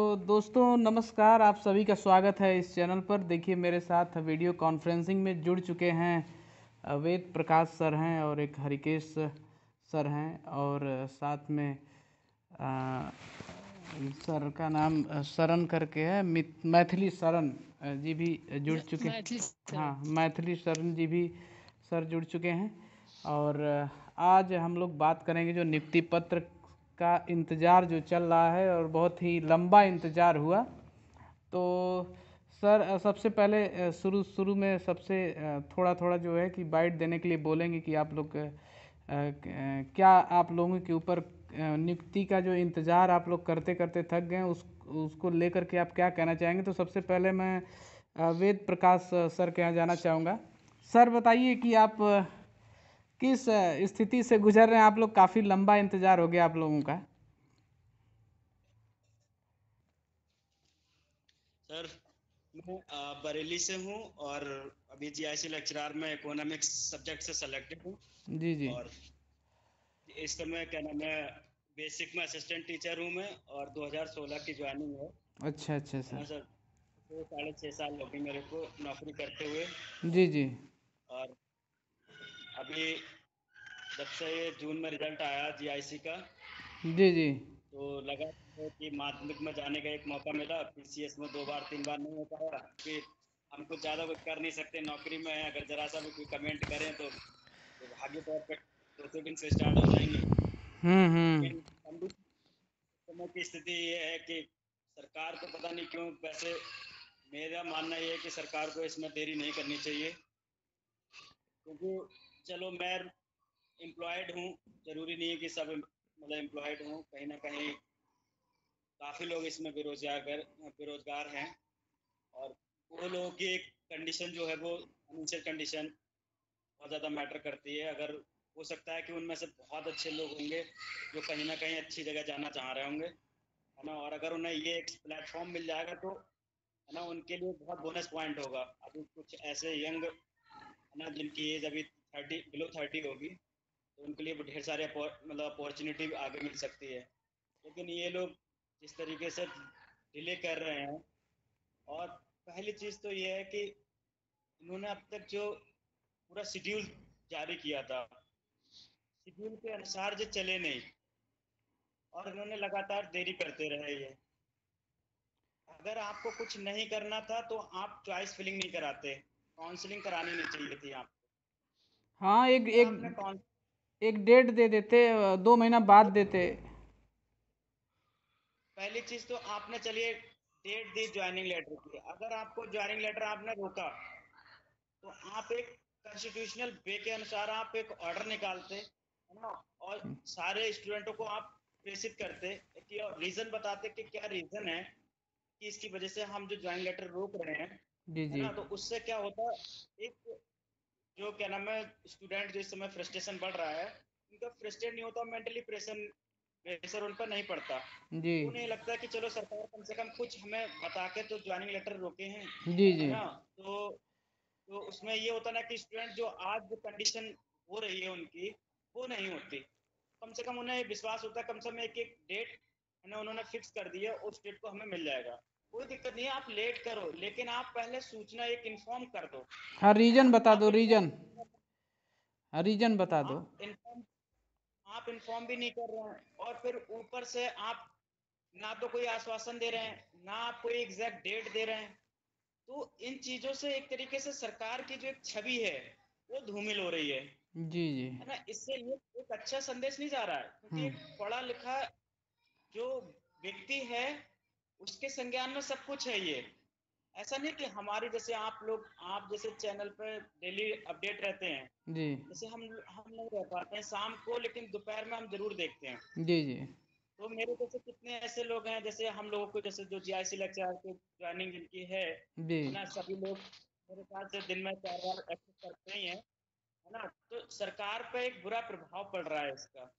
दोस्तों नमस्कार, आप सभी का स्वागत है इस चैनल पर। देखिए मेरे साथ वीडियो कॉन्फ्रेंसिंग में जुड़ चुके हैं वेद प्रकाश सर हैं और एक हरिकेश सर हैं, और साथ में अ, सर का नाम शरण करके है, मैथिली शरण जी भी जुड़ चुके हैं। मैथिली सर। हाँ, मैथिली शरण जी भी सर जुड़ चुके हैं। और आज हम लोग बात करेंगे जो नियुक्ति पत्र का इंतज़ार जो चल रहा है और बहुत ही लंबा इंतज़ार हुआ। तो सर सबसे पहले शुरू शुरू में सबसे थोड़ा थोड़ा जो है कि बाइट देने के लिए बोलेंगे कि आप लोग क्या आप लोगों के ऊपर नियुक्ति का जो इंतज़ार आप लोग करते करते थक गए, उसको लेकर के आप क्या कहना चाहेंगे। तो सबसे पहले मैं वेद प्रकाश सर के यहाँ जाना चाहूँगा। सर बताइए कि आप किस स्थिति से गुजर रहे हैं। आप लोग काफ़ी लंबा इंतज़ार हो गया आप लोगों का। सर मैं बरेली से हूँ और अभी जीआईसी लेक्चरर में इकोनॉमिक्स सब्जेक्ट से सेलेक्टेड हूँ। जी जी। और इस समय क्या नाम है, बेसिक में असिस्टेंट टीचर हूँ मैं, और 2016 की ज्वाइनिंग है अच्छा अच्छा ना सर। सर। तो 6.5 साल हो गए मेरे को नौकरी करते हुए। जी जी। और अभी जब से ये जून में रिजल्ट आया जीआईसी का, जी जी। तो लगा कि माध्यमिक में जाने का एक मौका मिला। पीसीएस में 2 बार 3 बार नहीं हो पाया कि हम कुछ ज़्यादा कुछ कर नहीं सकते, नौकरी में है। अगर जरा सा भी कोई कमेंट करें तो भाग्य तौर पर 2 दिन से स्टार्ट हो जाएंगे। हम्म। लेकिन हम भी समय की स्थिति ये है कि सरकार को पता नहीं क्यों, वैसे मेरा मानना ये है कि सरकार को इसमें देरी नहीं करनी चाहिए। क्योंकि चलो मैं एम्प्लॉयड हूँ, जरूरी नहीं है कि सब मतलब एम्प्लॉयड हूँ। कहीं ना कहीं काफ़ी लोग इसमें बेरोजगार हैं। और वो लोगों की एक कंडीशन जो है, वो फाइनेंशियल कंडीशन बहुत ज़्यादा मैटर करती है। अगर हो सकता है कि उनमें से बहुत अच्छे लोग होंगे जो कहीं ना कहीं अच्छी जगह जाना चाह रहे होंगे, है ना। और अगर उन्हें ये एक प्लेटफॉर्म मिल जाएगा तो है ना, उनके लिए बहुत बोनस पॉइंट होगा। अभी कुछ ऐसे यंग है ना, जिनकी एज अभी 30 होगी, तो उनके लिए ढेर सारे मतलब अपॉर्चुनिटी आगे मिल सकती है। लेकिन ये लोग जिस तरीके से डिले कर रहे हैं, और पहली चीज़ तो ये है कि इन्होंने अब तक जो पूरा शेड्यूल जारी किया था, शेड्यूल के अनुसार जो चले नहीं, और इन्होंने लगातार देरी करते रहे। ये अगर आपको कुछ नहीं करना था तो आप चॉइस फिलिंग नहीं कराते, काउंसलिंग करानी नहीं चाहिए थी आपको। हाँ, एक अगर आपने एक एक डेट दे देते, 2 महीना बाद देते। पहली चीज तो आपने चलिए डेट दी ज्वाइनिंग लेटर की, अगर आपको ज्वाइनिंग लेटर आपने रोका तो आप एक कॉन्स्टिट्यूशनल वे के अनुसार आप एक ऑर्डर निकालते, है ना। और सारे स्टूडेंटों को आप प्रेषित करते कि रीजन बताते कि क्या रीजन है कि इसकी वजह से हम जो ज्वाइनिंग लेटर रोक रहे हैं, जी है जी। ना। तो उससे क्या होता, एक जो क्या नाम है, स्टूडेंट जो इस समय फ्रस्ट्रेशन बढ़ रहा है, उनका फ्रस्ट्रेट नहीं होता, मेंटली प्रेशर उन पर नहीं पड़ता। जी उन्हें लगता है कि चलो सरकार कम से कम कुछ हमें बता के तो ज्वाइनिंग लेटर रोके हैं, जी है जी। ना। तो उसमें ये होता ना कि स्टूडेंट जो आज जो कंडीशन हो रही है उनकी, वो नहीं होती। कम से कम उन्हें विश्वास होता है, कम से कम एक एक डेट है ना उन्होंने फिक्स कर दी है, उस डेट को हमें मिल जाएगा। कोई दिक्कत नहीं है, आप लेट करो, लेकिन आप पहले सूचना एक इन्फॉर्म कर दो, हाँ, है ना। रीजन बता आप दो, इन्फॉर्म रीजन। हाँ, रीजन बता दो। आप इन्फॉर्म आप इन्फॉर्म भी नहीं कर रहे हैं, और फिर ऊपर से आप ना तो कोई आश्वासन दे रहे हैं, ना आप कोई एग्जैक्ट डेट दे रहे हैं। तो इन चीजों से एक तरीके से सरकार की जो एक छवि है वो धूमिल हो रही जी जी। है ना। इससे ये एक अच्छा संदेश नहीं जा रहा है, क्योंकि हम्म। एक पढ़ा लिखा जो व्यक्ति है उसके संज्ञान में सब कुछ है। ये ऐसा नहीं कि हमारे जैसे आप जैसे चैनल पर डेली अपडेट रहते हैं, जी जैसे हम नहीं रह पाते हैं शाम को, लेकिन दोपहर में हम जरूर देखते हैं। जी। जी तो मेरे जैसे कितने ऐसे लोग हैं, जैसे हम लोगों को, जैसे जो जीआईसी लेक्चर की ज्वाइनिंग जिनकी जी। है ना, सभी लोग मेरे ख्याल से दिन में 4 बार एक्सेस करते ही हैं, है ना। तो सरकार पे एक बुरा प्रभाव पड़ रहा है इसका,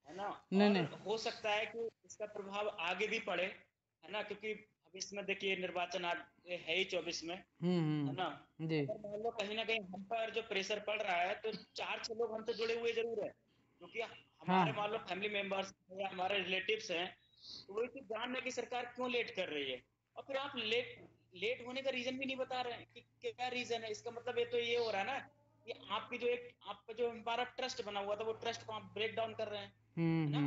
है ना। नहीं और नहीं। हो सकता है कि इसका प्रभाव आगे भी पड़े, है ना, क्योंकि अब इसमें देखिए निर्वाचन है ही 24 में, है ना। जी अगर मान लो कहीं ना कहीं हम पर जो प्रेशर पड़ रहा है, तो 4-6 लोग हमसे जुड़े हुए जरूर है, क्योंकि हाँ। हमारे मान लो फैमिली मेंबर्स या हमारे रिलेटिव्स हैं, तो वही चीज जानना है कि सरकार क्यों लेट कर रही है। और फिर आप लेट होने का रीजन भी नहीं बता रहे हैं कि क्या रीजन है। इसका मतलब ये हो रहा है ना कि आपकी जो एक आपका जो हमारा ट्रस्ट बना हुआ था वो ट्रस्ट को आप ब्रेक डाउन कर रहे हैं, है ना।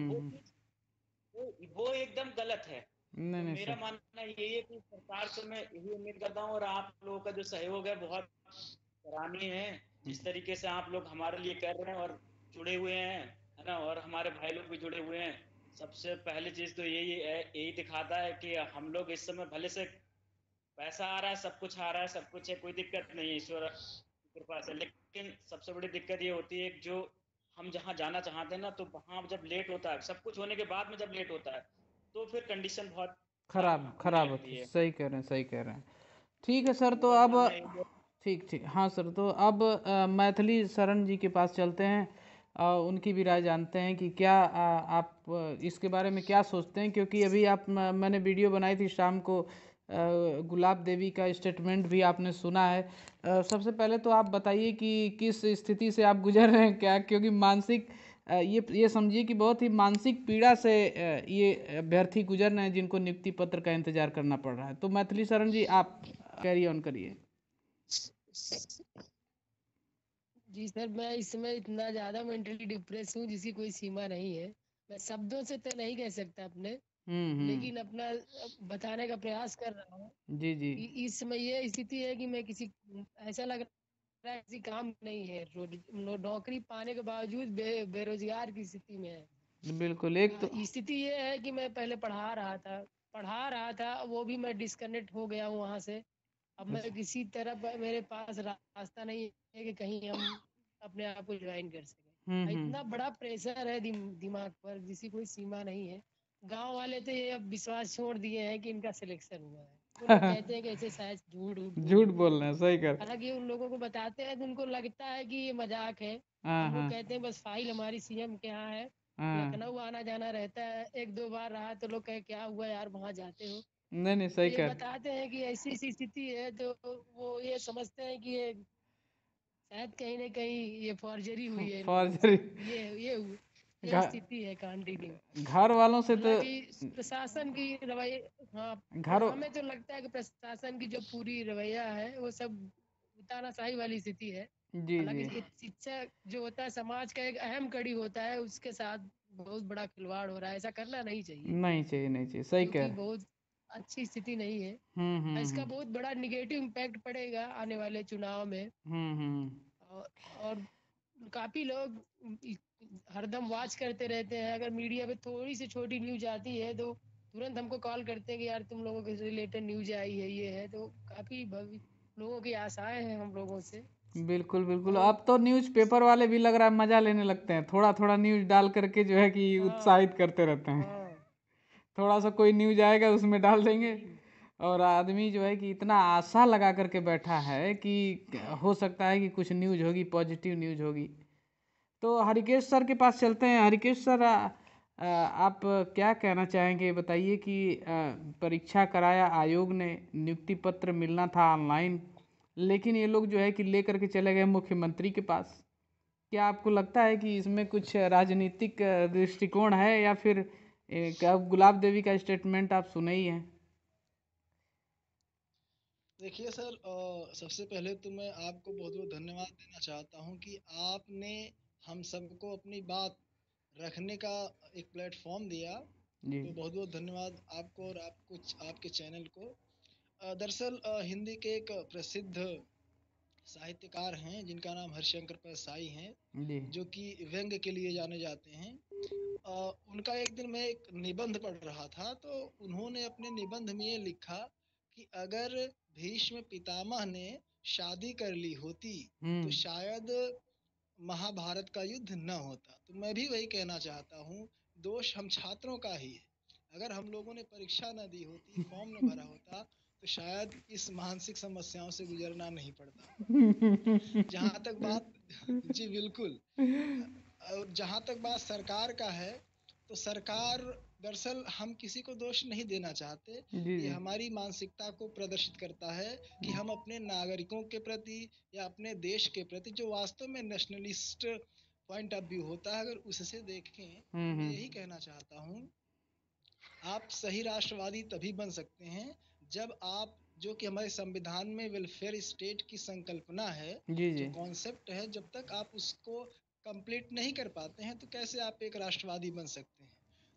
तो वो चीज वो एकदम गलत है। नहीं तो नहीं मेरा सर। मानना यही है कि सरकार से मैं यही उम्मीद करता हूँ, और आप लोगों का जो सहयोग है बहुत सराहनीय है। जिस तरीके से आप लोग हमारे लिए कर रहे हैं और जुड़े हुए हैं, है ना, और हमारे भाई लोग भी जुड़े हुए हैं। सबसे पहली चीज तो यही है, यही दिखाता है कि हम लोग इस समय भले से पैसा आ रहा है, सब कुछ आ रहा है, सब कुछ है, कोई दिक्कत नहीं है ईश्वर की कृपा से। लेकिन सबसे बड़ी दिक्कत ये होती है कि जो हम जहाँ जाना चाहते हैं ना, तो वहाँ जब लेट होता है, सब कुछ होने के बाद में जब लेट होता है, तो फिर कंडीशन बहुत खराब खराब होने खराब लगती होती, है। सही कह रहे हैं, सही कह रहे हैं। ठीक है सर, तो तो मेरा अब मानना यही है। ठीक ठीक, हाँ सर, तो अब मैथिली शरण जी के पास चलते हैं। उनकी भी राय जानते हैं कि क्या आप इसके बारे में क्या सोचते हैं, क्योंकि अभी मैंने वीडियो बनाई थी शाम को, गुलाब देवी का स्टेटमेंट भी आपने सुना है। सबसे पहले तो आप बताइए कि किस स्थिति से आप गुजर रहे हैं, क्या, क्योंकि मानसिक ये समझिए कि बहुत ही मानसिक पीड़ा से ये अभ्यर्थी गुजर रहे हैं जिनको नियुक्ति पत्र का इंतजार करना पड़ रहा है। तो मैथिली शरण जी, आप कैरी ऑन करिए। जी सर, मैं इस समय इतना ज्यादा मेंटली डिप्रेस हूँ जिसकी कोई सीमा नहीं है। मैं शब्दों से तो नहीं कह सकता अपने, लेकिन अपना बताने का प्रयास कर रहा हूँ जी जी। कि इस समय ये स्थिति है कि मैं किसी ऐसा लग रहा है किसी काम नहीं है, नौकरी पाने के बावजूद बेरोजगार की स्थिति में है। बिल्कुल, एक तो स्थिति ये है कि मैं पहले पढ़ा रहा था, वो भी मैं डिस्कनेक्ट हो गया हूँ वहाँ से। अब मैं किसी तरह मेरे पास रास्ता नहीं है कि कहीं हम अपने आप को ज्वाइन कर सकें। इतना बड़ा प्रेशर है दिमाग पर जिसकी कोई सीमा नहीं है। गांव वाले तो ये अब विश्वास छोड़ दिए हैं कि इनका सिलेक्शन हुआ है। वो लोग कहते हैं कि ऐसे शायद झूठ बोल झूठ रहे हैं। बोल रहे हैं, सही कर। हालांकि उन लोगों को बताते हैं तो उनको लगता है कि ये मजाक है। हाँ हम लोग हाँ कहते हैं बस फाइल हमारी सीएम के यहाँ है, हाँ। लखनऊ आना जाना रहता है, एक दो बार रहा तो लोग कहे क्या हुआ यार वहाँ जाते हो। नहीं नहीं, तो सही ये कर। बताते हैं कि ऐसी सी स्थिति है, तो वो ये समझते हैं कि ये शायद कहीं ना कहीं ये फॉर्जरी हुई है इन लोगों से। फौजरी। ये घर स्थिति है कंटिन्यू। घर वालों से तो। हालांकि प्रशासन की रवैया, हाँ, घर। हमें तो लगता है कि प्रशासन की जो पूरी रवैया है वो सब तानाशाही वाली स्थिति है। जी जी। हालांकि एक शिक्षा जो होता है समाज का एक अहम कड़ी होता है, उसके साथ बहुत बड़ा खिलवाड़ हो रहा है। ऐसा करना नहीं चाहिए, नहीं चाहिए, नहीं चाहिए, सही जो कह कि रहे। बहुत अच्छी स्थिति नहीं है। इसका हम्म। बहुत बड़ा निगेटिव इम्पैक्ट पड़ेगा आने वाले चुनाव में। हम्म। और काफी लोग हरदम वॉच करते रहते हैं। अगर मीडिया पे थोड़ी सी छोटी न्यूज आती है तो तुरंत हमको कॉल करते हैं कि यार तुम लोगों के रिलेटेड न्यूज आई है, ये है। तो काफी लोगों की आशाएं हैं हम लोगों से। बिल्कुल बिल्कुल, और अब तो न्यूज़पेपर वाले भी लग रहा है मजा लेने लगते हैं, थोड़ा थोड़ा न्यूज़ डाल करके जो है कि हाँ उत्साहित करते रहते हैं। हाँ थोड़ा सा कोई न्यूज़ आएगा उसमें डाल देंगे। जी और आदमी जो है कि इतना आशा लगा करके बैठा है कि हो सकता है कि कुछ न्यूज़ होगी, पॉजिटिव न्यूज़ होगी। तो हरिकेश सर के पास चलते हैं। हरिकेश सर, आप क्या कहना चाहेंगे, बताइए कि परीक्षा कराया आयोग ने, नियुक्ति पत्र मिलना था ऑनलाइन, लेकिन ये लोग जो है कि लेकर के चले गए मुख्यमंत्री के पास। क्या आपको लगता है कि इसमें कुछ राजनीतिक दृष्टिकोण है, या फिर क्या गुलाब देवी का स्टेटमेंट आप सुने ही हैं? देखिए सर, सबसे पहले तो मैं आपको बहुत बहुत धन्यवाद देना चाहता हूं कि आपने हम सबको अपनी बात रखने का एक प्लेटफॉर्म दिया। जी तो बहुत बहुत धन्यवाद आपको और आपके चैनल को। दरअसल हिंदी के एक प्रसिद्ध साहित्यकार हैं जिनका नाम हरिशंकर परसाई हैं, जी। जो कि व्यंग्य के लिए जाने जाते हैं। उनका एक दिन मैं एक निबंध पढ़ रहा था, तो उन्होंने अपने निबंध में ये लिखा कि अगर भीष्म पितामह ने शादी कर ली होती तो हम्म। शायद महाभारत का युद्ध न होता। तो मैं भी वही कहना चाहता हूँ, दोष हम छात्रों का ही है। अगर हम लोगों ने परीक्षा न दी होती, फॉर्म न भरा होता, तो शायद इस मानसिक समस्याओं से गुजरना नहीं पड़ता। जहाँ तक बात जी बिल्कुल। और जहाँ तक बात सरकार का है, तो सरकार, दरअसल हम किसी को दोष नहीं देना चाहते। जी ये जी। हमारी मानसिकता को प्रदर्शित करता है कि हम अपने नागरिकों के प्रति या अपने देश के प्रति, जो वास्तव में नेशनलिस्ट पॉइंट ऑफ व्यू होता है, अगर उससे देखें, तो मैं हम्म। यही कहना चाहता हूँ आप सही राष्ट्रवादी तभी बन सकते हैं जब आप, जो कि हमारे संविधान में वेलफेयर स्टेट की संकल्पना है, जी जो जी। कॉन्सेप्ट है, जब तक आप उसको कंप्लीट नहीं कर पाते हैं तो कैसे आप एक राष्ट्रवादी बन सकते हैं।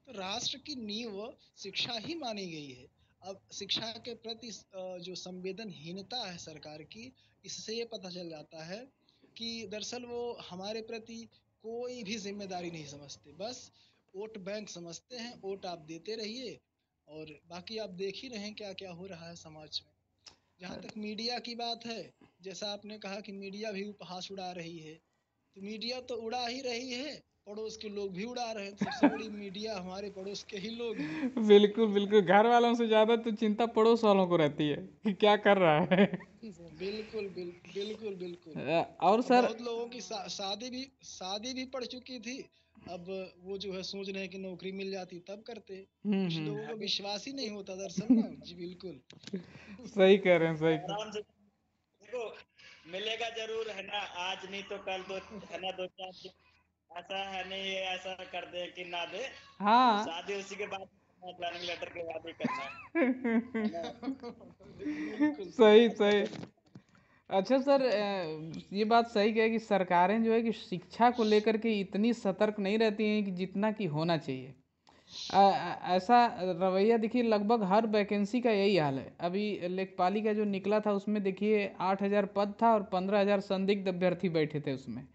तो राष्ट्र की नींव शिक्षा ही मानी गई है। अब शिक्षा के प्रति जो संवेदनहीनता है सरकार की, इससे ये पता चल जाता है कि दरअसल वो हमारे प्रति कोई भी जिम्मेदारी नहीं समझते, बस वोट बैंक समझते हैं। वोट आप देते रहिए और बाकी आप देख ही रहे हैं क्या क्या हो रहा है समाज में। जहाँ तक मीडिया की बात है, जैसा आपने कहा कि मीडिया भी उपहास उड़ा रही है, तो मीडिया तो उड़ा ही रही है, पड़ोस के लोग भी उड़ा रहे हैं। तो सबसे बड़ी मीडिया हमारे पड़ोस के ही लोग हैं। बिल्कुल बिल्कुल, घर वालों से ज़्यादा तो चिंता पड़ोस वालों को रहती है कि क्या कर रहा है। जी सर। बिल्कुल बिल्कुल। और अब सर। बहुत लोगों की शादी भी पड़ चुकी थी। अब वो जो है सोच रहे हैं कि नौकरी मिल जाती तब करते। कुछ लोगों को अभी विश्वास ही नहीं होता दरअसल ना। जी बिल्कुल। सही कह रहे हैं, सही कह। आराम से देखो, मिलेगा जरूर है ना, आज नहीं तो कल, दो है ना, 2 4 दिन ऐसा है नहीं, ये ऐसा कर दे कि ना दे। हाँ। शादी उसी के बाद प्लानिंग लेटर के बाद ही करना है ना। बिल्कुल सही सही बात है। सही। अच्छा सर, ये बात सही है कि सरकारें जो है कि शिक्षा को लेकर के इतनी सतर्क नहीं रहती हैं कि जितना कि होना चाहिए। ऐसा रवैया देखिए, लगभग हर वैकेंसी का यही हाल है। अभी लेखपाली का जो निकला था उसमें देखिए 8,000 पद था और 15,000 संदिग्ध अभ्यर्थी बैठे थे उसमें।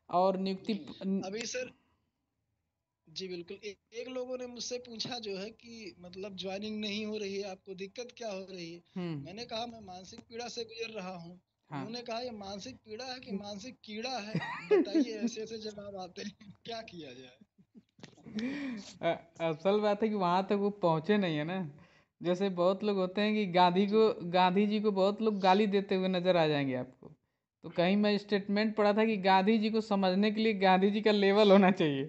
और नियुक्ति अभी सर, जी बिल्कुल। एक लोगों ने मुझसे पूछा जो है कि मतलब ज्वाइनिंग नहीं हो रही है, आपको दिक्कत क्या हो रही है। हम्म। मैंने कहा मैं मानसिक पीड़ा से गुजर रहा हूँ। हाँ। उन्होंने कहा ये मानसिक पीड़ा है कि मानसिक कीड़ा है। बताइए, ऐसे ऐसे जवाब आते हैं, क्या किया जाए। असल बात है कि वहां तक वो पहुंचे नहीं है ना। जैसे बहुत लोग होते हैं कि जी गांधी जी को बहुत लोग गाली देते हुए नजर आ जाएंगे आपको। तो कहीं मैं स्टेटमेंट पढ़ा था कि गांधी जी को समझने के लिए गांधी जी का लेवल होना चाहिए।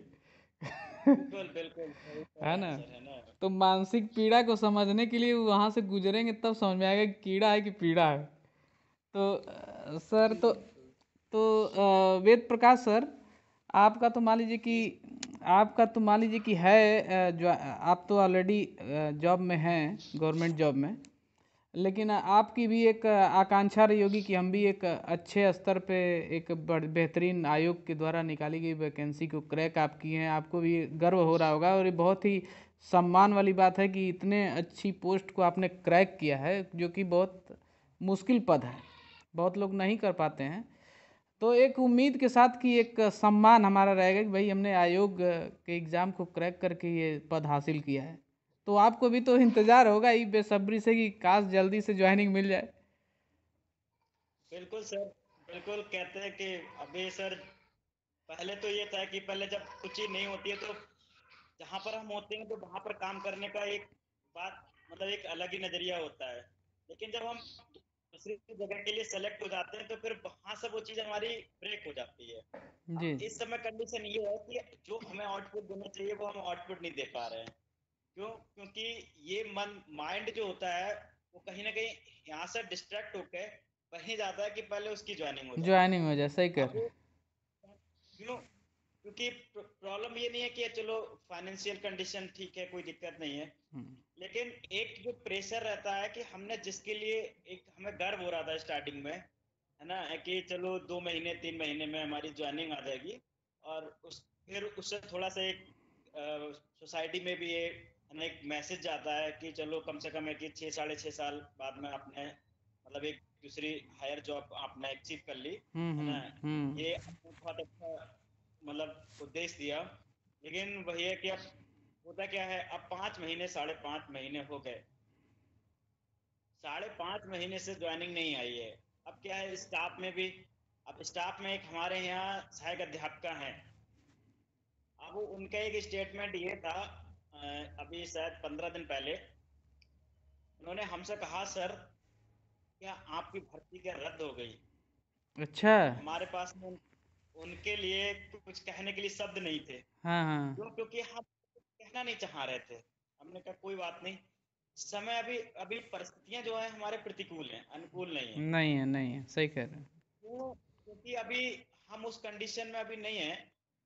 बिल्कुल बिल्कुल सही कह है रहे ना। हैं सर, है ना। तो मानसिक पीड़ा को समझने के लिए वहां से गुजरेंगे तब समझ में आएगा कि कीड़ा है कि पीड़ा है। तो सर, तो बिल्कुल। वेद प्रकाश सर, आपका तो मान लीजिए कि जी आपका तो मान लीजिए कि है, जो आप तो ऑलरेडी जॉब में हैं, गवर्नमेंट जॉब में। लेकिन आपकी भी एक आकांक्षा रही होगी कि हम भी एक अच्छे स्तर पे एक बेहतरीन आयोग के द्वारा निकाली गई वैकेंसी को क्रैक आप किए हैं। आपको भी गर्व हो रहा होगा और ये बहुत ही सम्मान वाली बात है कि इतने अच्छी पोस्ट को आपने क्रैक किया है, जो कि बहुत मुश्किल पद है, बहुत लोग नहीं कर पाते हैं। तो एक उम्मीद के साथ कि एक सम्मान हमारा रहेगा कि भाई हमने आयोग के एग्ज़ाम को क्रैक करके ये पद हासिल किया है। तो आपको भी तो इंतज़ार होगा ही बेसब्री से कि काश जल्दी से ज्वाइनिंग मिल जाए। बिल्कुल सर, बिल्कुल कहते हैं कि अभी सर, पहले तो ये था कि पहले जब कुछ चीज नहीं होती है तो जहाँ पर हम होते हैं तो वहां पर काम करने का एक बात, मतलब एक अलग ही नजरिया होता है। लेकिन जब हम दूसरी जगह के लिए सेलेक्ट हो जाते हैं तो फिर वहां से वो चीज हमारी ब्रेक हो जाती है। जी। अब इस समय कंडीशन ये है कि जो हमें आउटपुट देना चाहिए वो हम आउटपुट नहीं दे पा रहे हैं। क्यों? क्योंकि ये माइंड जो होता है वो कहीं ना कहीं यहाँ से डिस्ट्रैक्ट होकर कहीं जाता है कि पहले उसकी ज्वाइनिंग हो जाए। ज्वाइनिंग हो जाए, सही कह अब रहे हैं। क्यों? क्योंकि प्रॉब्लम ये नहीं है कि चलो फाइनेंशियल कंडीशन ठीक है, कोई दिक्कत नहीं है, हम्म। लेकिन एक जो प्रेशर रहता है कि हमने जिसके लिए, एक हमें गर्व हो रहा था स्टार्टिंग में, है ना, कि चलो 2 महीने 3 महीने में हमारी ज्वाइनिंग आ जाएगी, और फिर उससे थोड़ा सा एक सोसाइटी में भी ये है ना एक मैसेज जाता है कि चलो कम से कम है कि 6 साढ़े 6 साल बाद में आपने मतलब एक दूसरी हायर जॉब आपने अचीव कर ली, है ना। हम्म। ये आपने बहुत अच्छा मतलब उद्देश्य दिया। लेकिन वही है कि अब होता क्या है, अब 5 महीने 5.5 महीने हो गए, 5.5 महीने से ज्वाइनिंग नहीं आई है। अब क्या है स्टाफ में भी, अब स्टाफ में एक हमारे यहाँ सहायक अध्यापिका हैं। अब उनका एक स्टेटमेंट ये था, अभी शायद 15 दिन पहले उन्होंने हमसे कहा, सर क्या आपकी भर्ती क्या रद्द हो गई? अच्छा। अब हमारे पास में उनके लिए कुछ कहने के लिए शब्द नहीं थे। हाँ हाँ। क्यों? क्योंकि हम कहना नहीं चाह रहे थे। हमने कहा कोई बात नहीं, समय अभी अभी परिस्थितियां जो है हमारे प्रतिकूल हैं, अनुकूल नहीं है। नहीं है, नहीं है, सही कह रहे हैं। क्यों? क्योंकि अभी हम उस कंडीशन में अभी नहीं है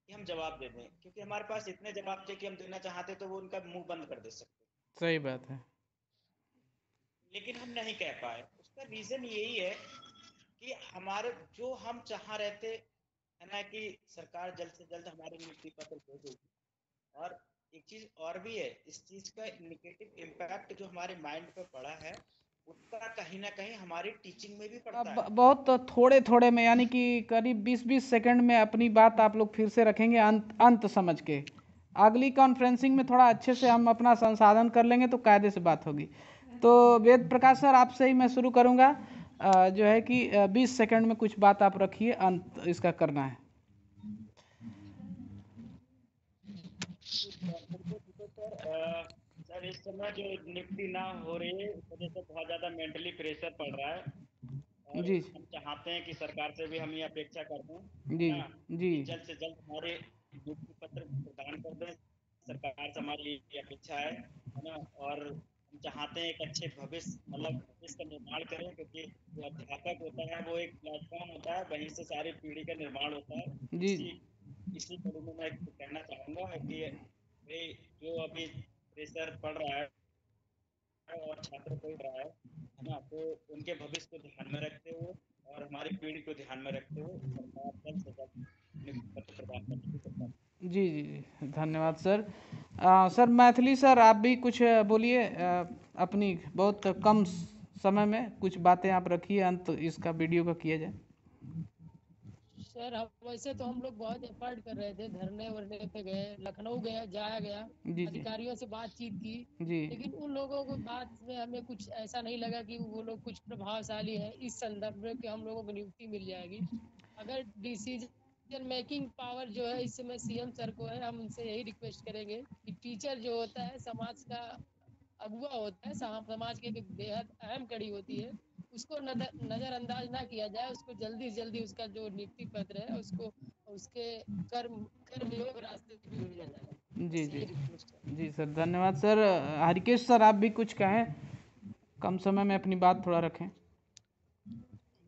कि हम जवाब दे दें, क्योंकि हमारे पास इतने जवाब थे कि हम देना चाहते तो वो उनका मुंह बंद कर दे सकते। सही बात है। लेकिन हम नहीं कह पाए। उसका रीजन यही है कि हमारे जो हम चाह रहे थे है ना कि सरकार जल्द से जल्द हमारे नियुक्ति पत्र भेजेगी। और एक चीज और भी है, इस चीज का नेगेटिव इम्पैक्ट जो हमारे माइंड पे पड़ा है उसका कहीं ना कहीं हमारी टीचिंग में भी पड़ता अब है। बहुत थोड़े थोड़े में, यानी कि करीब 20-20 सेकंड में अपनी बात आप लोग फिर से रखेंगे अंत समझ के। अगली कॉन्फ्रेंसिंग में थोड़ा अच्छे से हम अपना संसाधन कर लेंगे तो कायदे से बात होगी। तो वेद प्रकाश सर, आपसे ही मैं शुरू करूंगा। जो है कि 20 सेकंड में कुछ बात आप रखिए, अंत इसका करना है। सर इस समय जो नियुक्ति ना हो रही है इस वजह से बहुत ज्यादा मेंटली प्रेशर पड़ रहा है। और जी हम चाहते हैं कि सरकार से भी हम ये अपेक्षा करते हैं है जी ना जी कि जल्द से जल्द हमारे नियुक्ति पत्र प्रदान कर दें। सरकार से हमारी ये अपेक्षा है ना। और हम चाहते हैं एक अच्छे भविष्य मतलब भविष्य का निर्माण करें, क्योंकि जो अध्यापक होता है वो एक प्लेटफॉर्म होता है, वहीं से सारी पीढ़ी का निर्माण होता है। जी इसी कड़ी में मैं कहना चाहूंगा कि भाई जो अभी प्रेशर पड़ रहा है और छात्रों को रहा है ना, तो उनके भविष्य को ध्यान में रखते हुए और हमारी पीढ़ी को ध्यान में रखते हुए सरकार जल्द से जल्द नियुक्ति पत्र प्रदान करने की सरकार। जी जी जी, धन्यवाद सर। सर मैथिली सर, आप भी कुछ बोलिए। अपनी बहुत कम समय में कुछ बातें आप रखिए, अंत इसका वीडियो का किया जाए। सर वैसे तो हम लोग बहुत एफर्ट कर रहे थे, धरने वरने पे गए, लखनऊ गया जाया गया, जी जी अधिकारियों से बातचीत की, जी लेकिन उन लोगों को बात में हमें कुछ ऐसा नहीं लगा कि वो लोग कुछ प्रभावशाली है इस संदर्भ में कि हम लोगों को नियुक्ति मिल जाएगी। अगर डिसीजन मेकिंग पावर जो है इस समय सीएम सर को है, हम उनसे यही रिक्वेस्ट करेंगे कि टीचर जो होता है समाज का अगुआ होता है, समाज की एक बेहद अहम कड़ी होती है, उसको नजरअंदाज ना किया जाए। उसको जल्दी से जल्दी उसका जो नियुक्ति पत्र है उसको उसके कर्म योग रास्ते पे भेजा जाए। जी बस जी यही रिक्वेस्ट है। जी सर, धन्यवाद सर। हरिकेश सर, आप भी कुछ कहें, कम समय में अपनी बात थोड़ा रखें।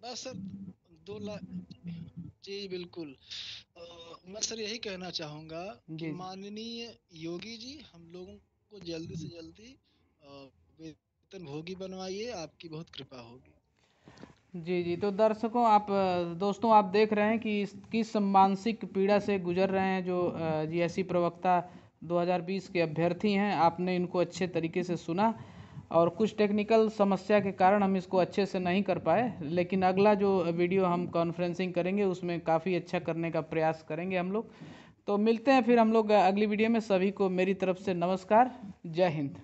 बस सर 2 लाख। जी बिल्कुल। मैं सर यही कहना चाहूँगा कि जी माननीय योगी जी हम लोगों को जल्दी से जल्दी वेतन भोगी बनवाइए, आपकी बहुत कृपा होगी। जी जी, तो दर्शकों, आप दोस्तों, आप देख रहे हैं कि किस मानसिक पीड़ा से गुजर रहे हैं जो जीएससी प्रवक्ता 2020 के अभ्यर्थी हैं। आपने इनको अच्छे तरीके से सुना और कुछ टेक्निकल समस्या के कारण हम इसको अच्छे से नहीं कर पाए, लेकिन अगला जो वीडियो हम कॉन्फ्रेंसिंग करेंगे उसमें काफ़ी अच्छा करने का प्रयास करेंगे हम लोग। तो मिलते हैं फिर हम लोग अगली वीडियो में। सभी को मेरी तरफ से नमस्कार। जय हिंद।